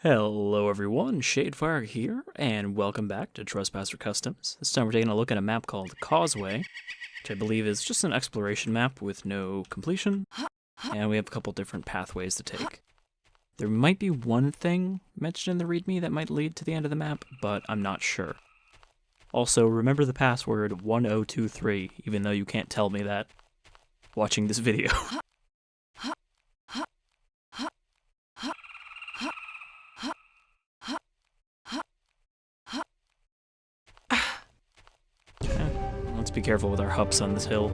Hello everyone, Shadefire here, and welcome back to Trespasser Customs. This time we're taking a look at a map called Causeway, which I believe is just an exploration map with no completion, and we have a couple different pathways to take. There might be one thing mentioned in the README that might lead to the end of the map, but I'm not sure. Also, remember the password 1023, even though you can't tell me that watching this video. Let's be careful with our hups on this hill.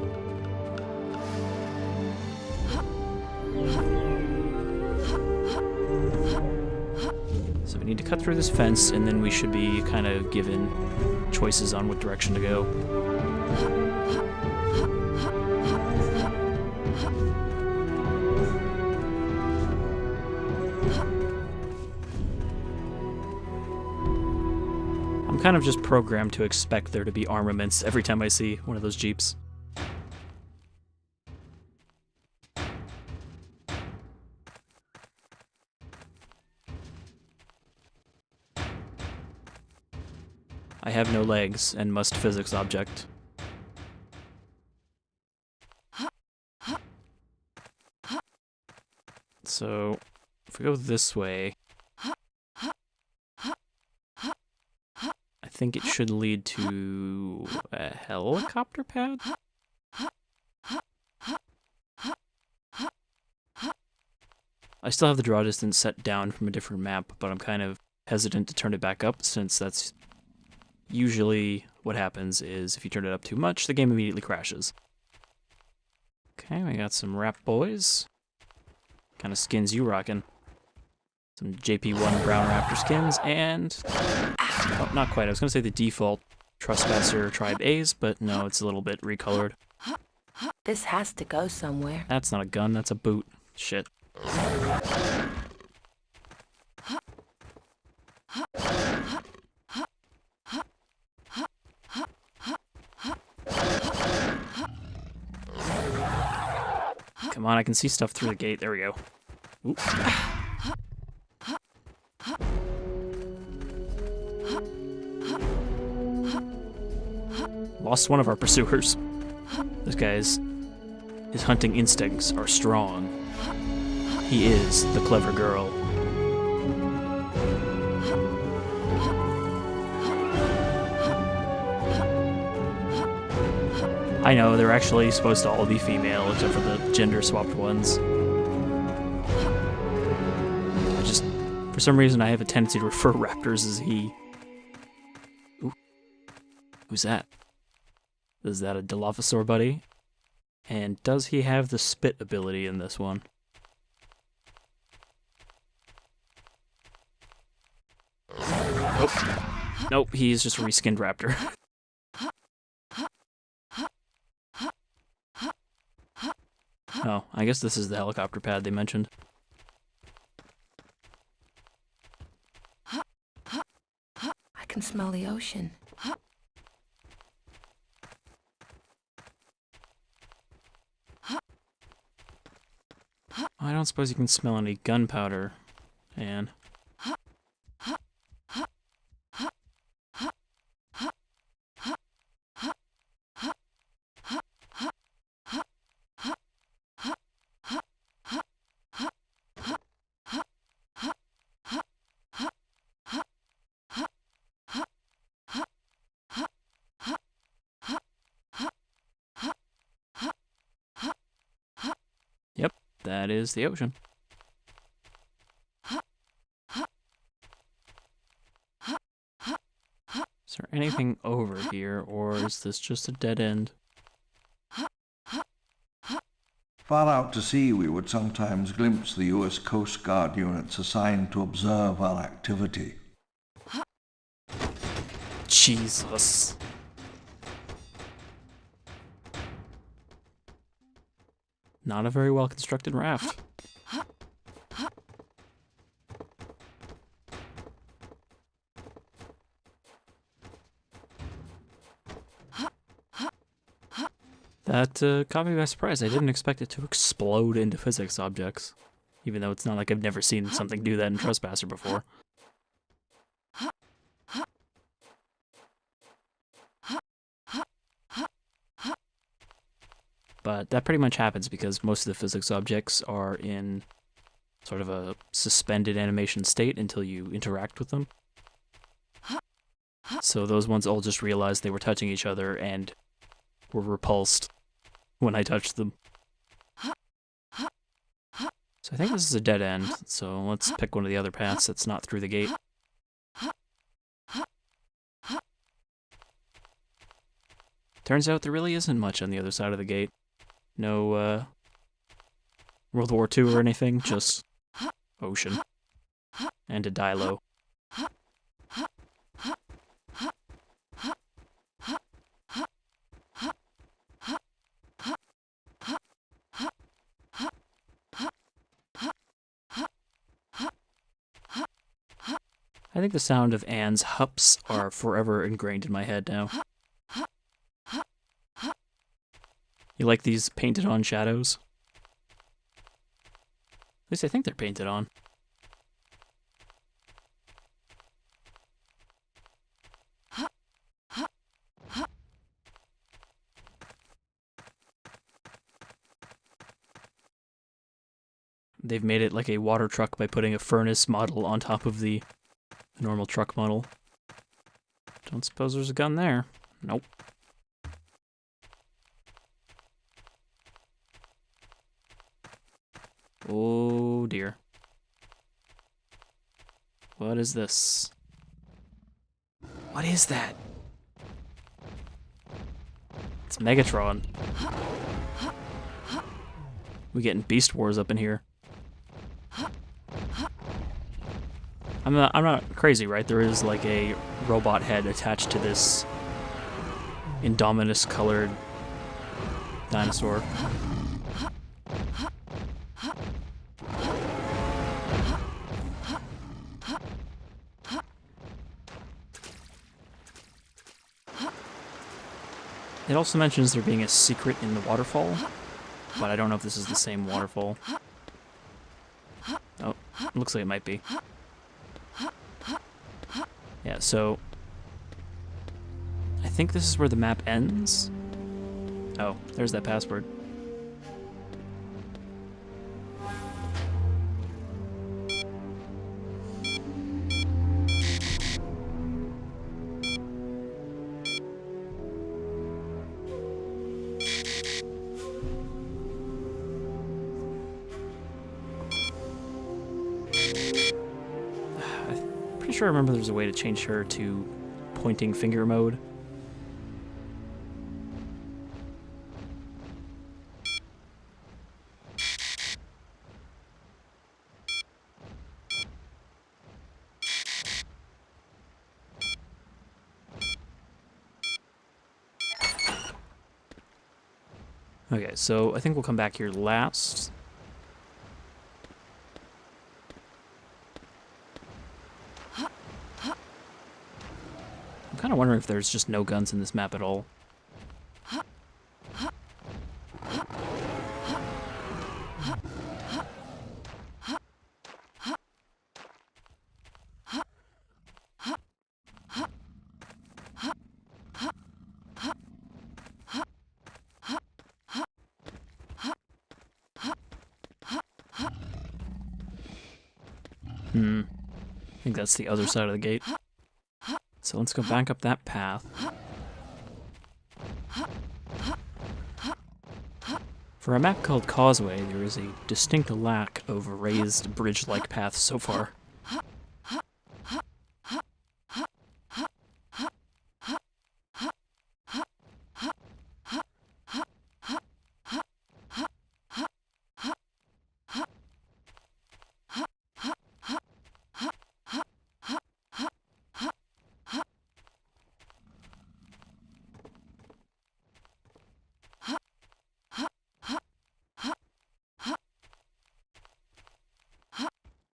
So we need to cut through this fence, and then we should be kind of given choices on what direction to go. I'm kind of just programmed to expect there to be armaments every time I see one of those jeeps. I have no legs and must physics object. So, if we go this way, I think it should lead to a helicopter pad? I still have the draw distance set down from a different map, but I'm kind of hesitant to turn it back up, since that's usually what happens is if you turn it up too much, the game immediately crashes. Okay, we got some rap boys. Kind of skins you rockin'. Some JP1 Brown Raptor skins, and... oh, not quite. I was going to say the default Trespasser Tribe A's, but no, it's a little bit recolored. This has to go somewhere. That's not a gun, that's a boot. Shit. Come on, I can see stuff through the gate. There we go. Oop. Lost one of our pursuers. This guy's... his hunting instincts are strong. He is the clever girl. I know, they're actually supposed to all be female, except for the gender-swapped ones. For some reason, I have a tendency to refer raptors as he. Ooh. Who's that? Is that a Dilophosaur buddy? And does he have the spit ability in this one? Nope. Nope, he's just a reskinned raptor. Oh, I guess this is the helicopter pad they mentioned. I can smell the ocean. I don't suppose you can smell any gunpowder, Anne. Yep, that is the ocean. Is there anything over here, or is this just a dead end? Far out to sea, we would sometimes glimpse the U.S. Coast Guard units assigned to observe our activity. Jesus. Not a very well constructed raft. That caught me by surprise. I didn't expect it to explode into physics objects. Even though it's not like I've never seen something do that in Trespasser before. But that pretty much happens because most of the physics objects are in sort of a suspended animation state until you interact with them. So those ones all just realized they were touching each other and were repulsed when I touched them. So I think this is a dead end, so let's pick one of the other paths that's not through the gate. Turns out there really isn't much on the other side of the gate. No, World War II or anything, just ocean. And a dilo. I think the sound of Anne's hups are forever ingrained in my head now. You like these painted-on shadows? At least I think they're painted on. They've made it like a water truck by putting a furnace model on top of the normal truck model. Don't suppose there's a gun there. Nope. Oh dear. What is this? What is that? It's Megatron. We getting Beast Wars up in here. I'm not crazy, right? There is like a robot head attached to this Indominus colored dinosaur. It also mentions there being a secret in the waterfall, but I don't know if this is the same waterfall. Oh, looks like it might be. Yeah, so I think this is where the map ends. Oh, there's that password. Pretty sure I remember there's a way to change her to pointing finger mode. Okay, so I think we'll come back here last. I'm kind of wondering if there's just no guns in this map at all. I think that's the other side of the gate. So let's go back up that path. For a map called Causeway, there is a distinct lack of raised bridge-like paths so far.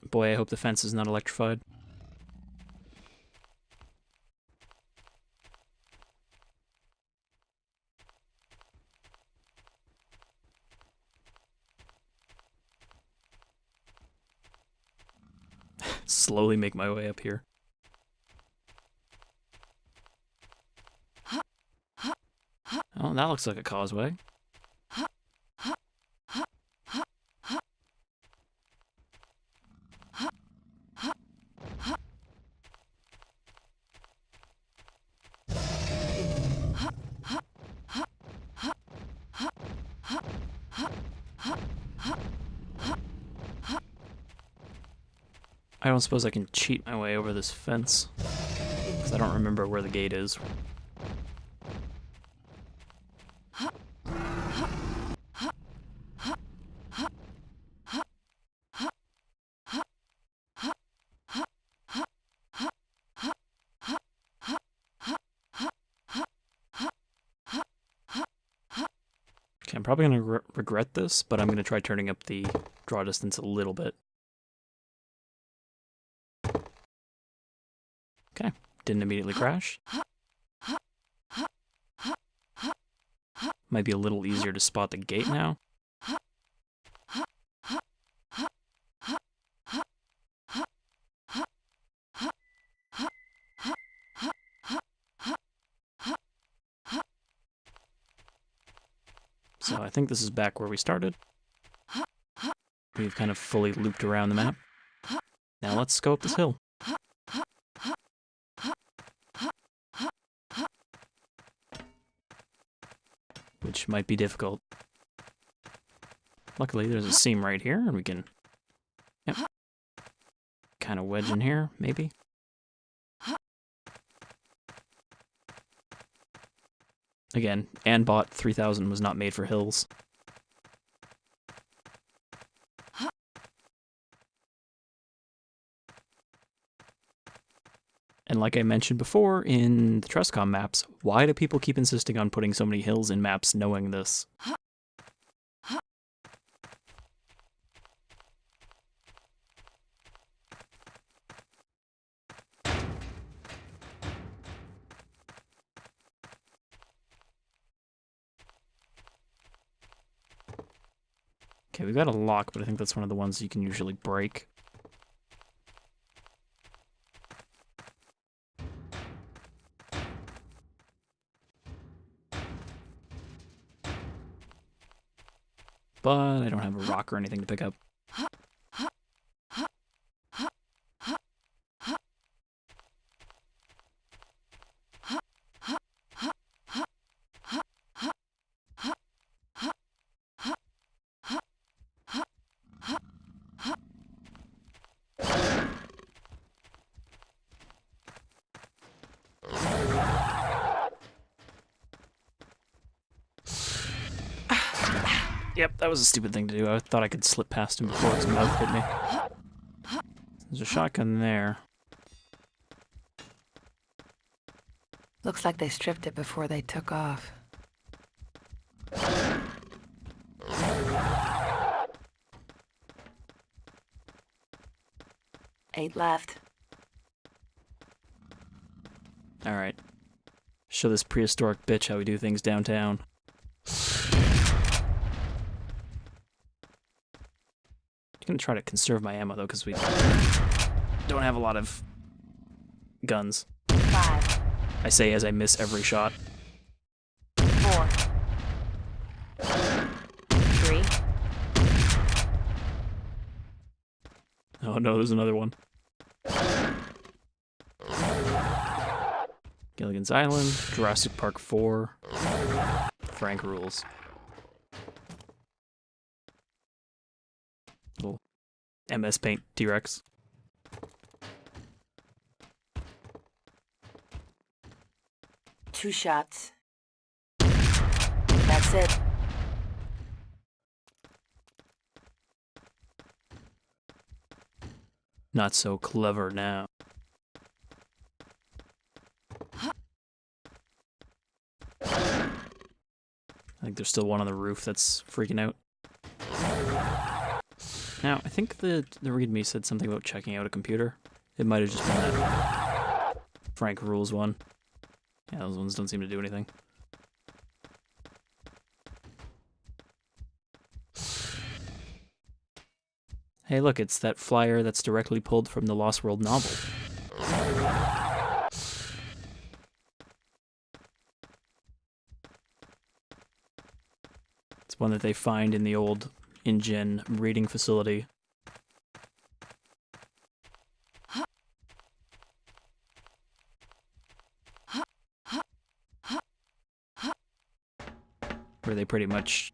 Boy, I hope the fence is not electrified. slowly make my way up here. Oh, that looks like a causeway. I don't suppose I can cheat my way over this fence, because I don't remember where the gate is. Okay, I'm probably going to regret this, but I'm going to try turning up the draw distance a little bit. Okay, didn't immediately crash. Might be a little easier to spot the gate now. So I think this is back where we started. We've kind of fully looped around the map. Now let's go up this hill. Which might be difficult. Luckily, there's a seam right here, and we can, yep, kind of wedge in here, maybe. Again, Anbot 3000 was not made for hills. And like I mentioned before in the Trespasser maps, why do people keep insisting on putting so many hills in maps knowing this? Okay, we've got a lock, but I think that's one of the ones you can usually break. But I don't have a rock or anything to pick up. Yep, that was a stupid thing to do. I thought I could slip past him before his mouth hit me. There's a shotgun there. Looks like they stripped it before they took off. 8 left. Alright. Show this prehistoric bitch how we do things downtown. I'm gonna try to conserve my ammo though, because we don't have a lot of guns. 5. I say as I miss every shot. 4. 3. Oh no, there's another one. Gilligan's Island, Jurassic Park 4, Frank rules. Little MS Paint T-Rex. Two shots. That's it. Not so clever now. I think there's still one on the roof that's freaking out. Now, I think the README said something about checking out a computer. It might have just been that Frank rules one. Yeah, those ones don't seem to do anything. Hey, look, it's that flyer that's directly pulled from the Lost World novel. It's one that they find in the old InGen reading facility. Where they pretty much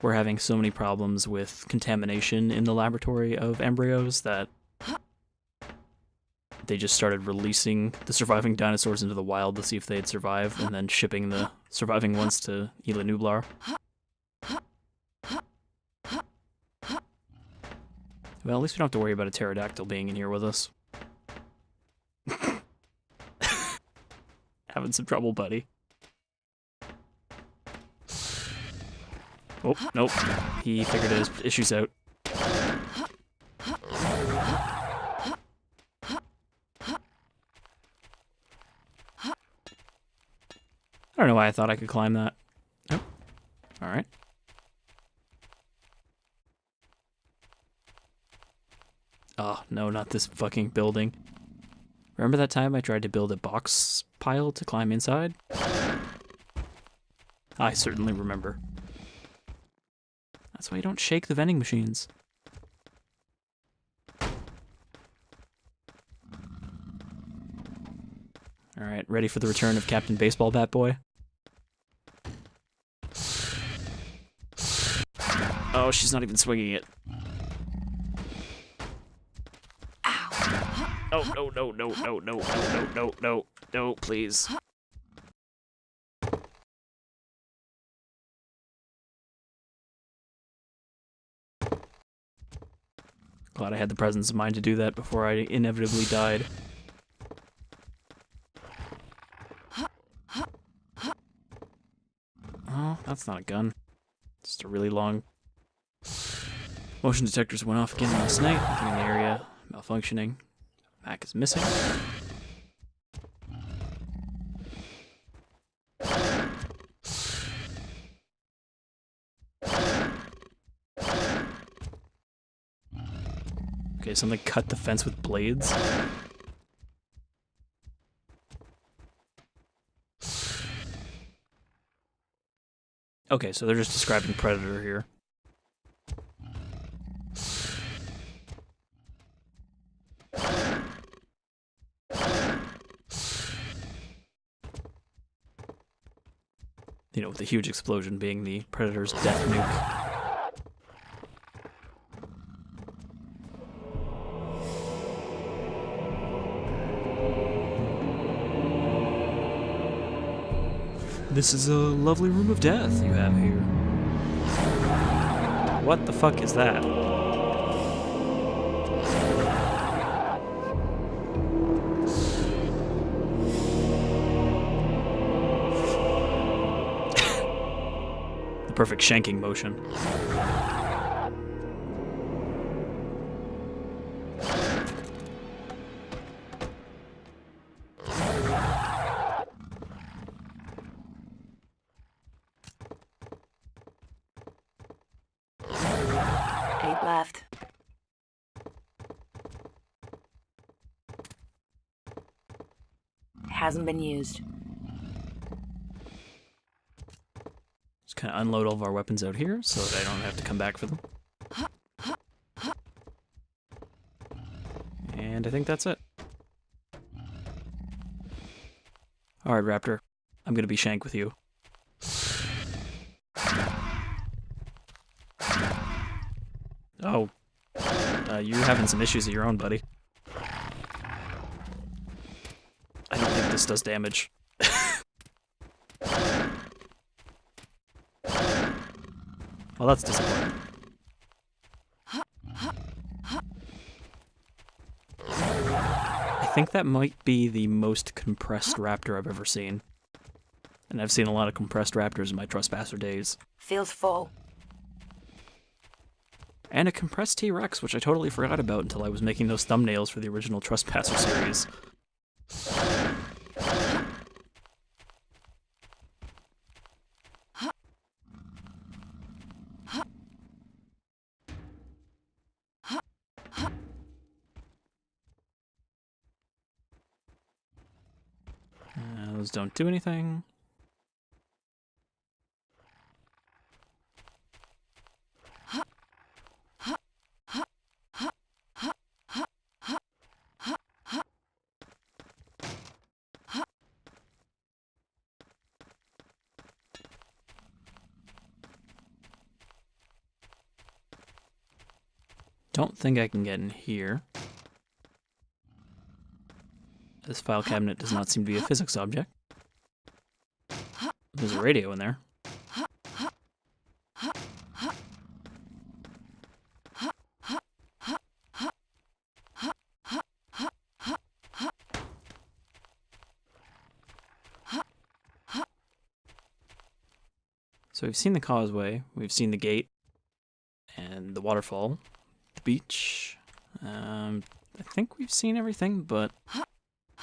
were having so many problems with contamination in the laboratory of embryos that they just started releasing the surviving dinosaurs into the wild to see if they'd survive, and then shipping the surviving ones to Isla Nublar. Well, at least we don't have to worry about a pterodactyl being in here with us. Having some trouble, buddy. Oh, nope. He figured his issues out. I don't know why I thought I could climb that. Oh, alright. Oh, no, not this fucking building. Remember that time I tried to build a box pile to climb inside? I certainly remember. That's why you don't shake the vending machines. Alright, ready for the return of Captain Baseball Bat Boy? Oh, she's not even swinging it. Oh, no, no, no, no, no, no, no, no, no, no, please. Glad I had the presence of mind to do that before I inevitably died. Oh, that's not a gun. Just a really long... Motion detectors went off again last night. Nothing in the area. Malfunctioning. Mac is missing. Okay, something cut the fence with blades. Okay, so they're just describing Predator here. You know, with the huge explosion being the Predator's death nuke. This is a lovely room of death you have here. What the fuck is that? The perfect shanking motion. Left. Hasn't been used. Just kind of unload all of our weapons out here so that I don't have to come back for them. And I think that's it. Alright, Raptor. I'm gonna be Shank with you. Oh. You're having some issues of your own, buddy. I don't think this does damage. Well, that's disappointing. I think that might be the most compressed raptor I've ever seen. And I've seen a lot of compressed raptors in my Trespasser days. Feels full. And a compressed T-Rex, which I totally forgot about until I was making those thumbnails for the original Trespasser series. Those don't do anything. Don't think I can get in here. This file cabinet does not seem to be a physics object. There's a radio in there. So we've seen the causeway, we've seen the gate, and the waterfall, the beach. I think we've seen everything, but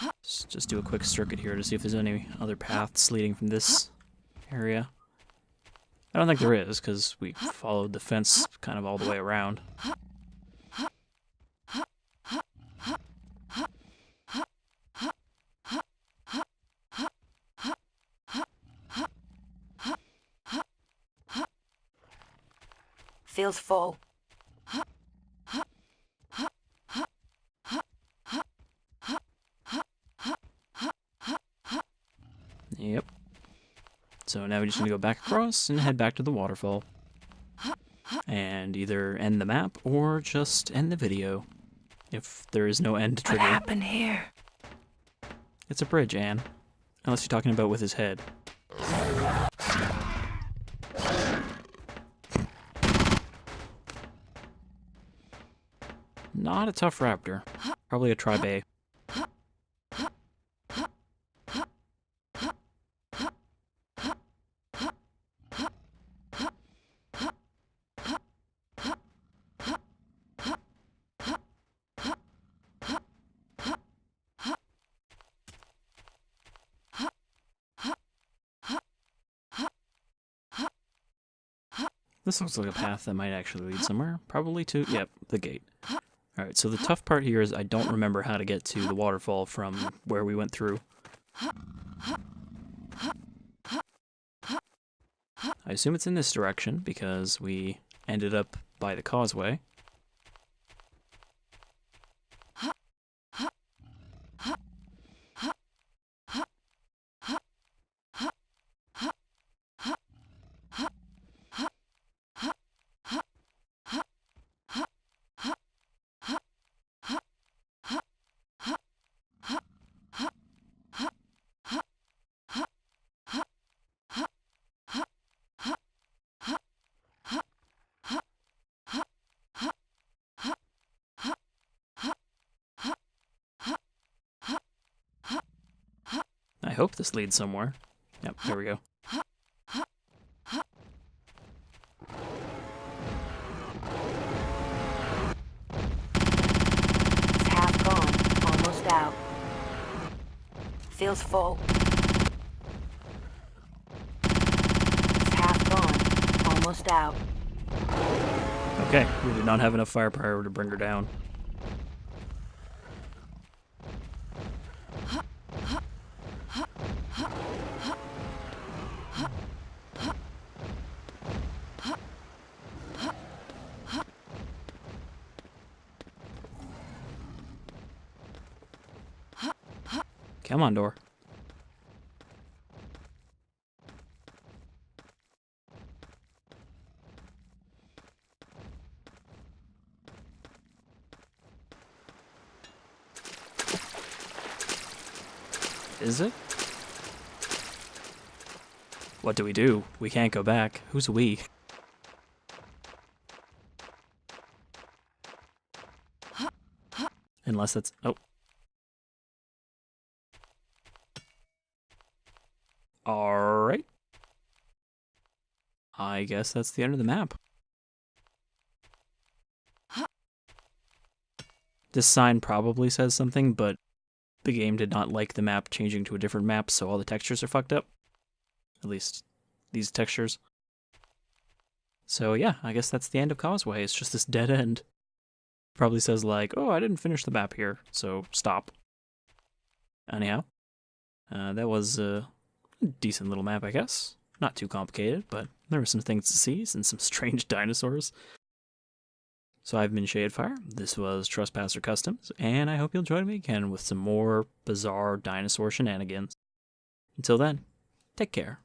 let's just do a quick circuit here to see if there's any other paths leading from this area. I don't think there is, because we followed the fence kind of all the way around. Feels full. Yep. So now we just need to go back across and head back to the waterfall. And either end the map or just end the video. If there is no end What trigger. happened here? It's a bridge, Anne. Unless you're talking about with his head. Not a tough raptor. Probably a tri-bay. This looks like a path that might actually lead somewhere. Probably to, yep, the gate. Alright, so the tough part here is I don't remember how to get to the waterfall from where we went through. I assume it's in this direction because we ended up by the causeway. I hope this leads somewhere. Yep, there we go. It's half gone, almost out. Feels full. It's half gone, almost out. Okay, we did not have enough firepower to bring her down. Come on, door. Is it? What do we do? We can't go back. Who's we? Unless that's... Oh. Alright. I guess that's the end of the map. This sign probably says something, but the game did not like the map changing to a different map, so all the textures are fucked up. At least these textures. So yeah, I guess that's the end of Causeway. It's just this dead end. Probably says like, oh, I didn't finish the map here, so stop. Anyhow, That was a decent little map, I guess. Not too complicated, but there were some things to see and some strange dinosaurs. So I've been Shadefire, this was Trespasser Customs, and I hope you'll join me again with some more bizarre dinosaur shenanigans. Until then, take care.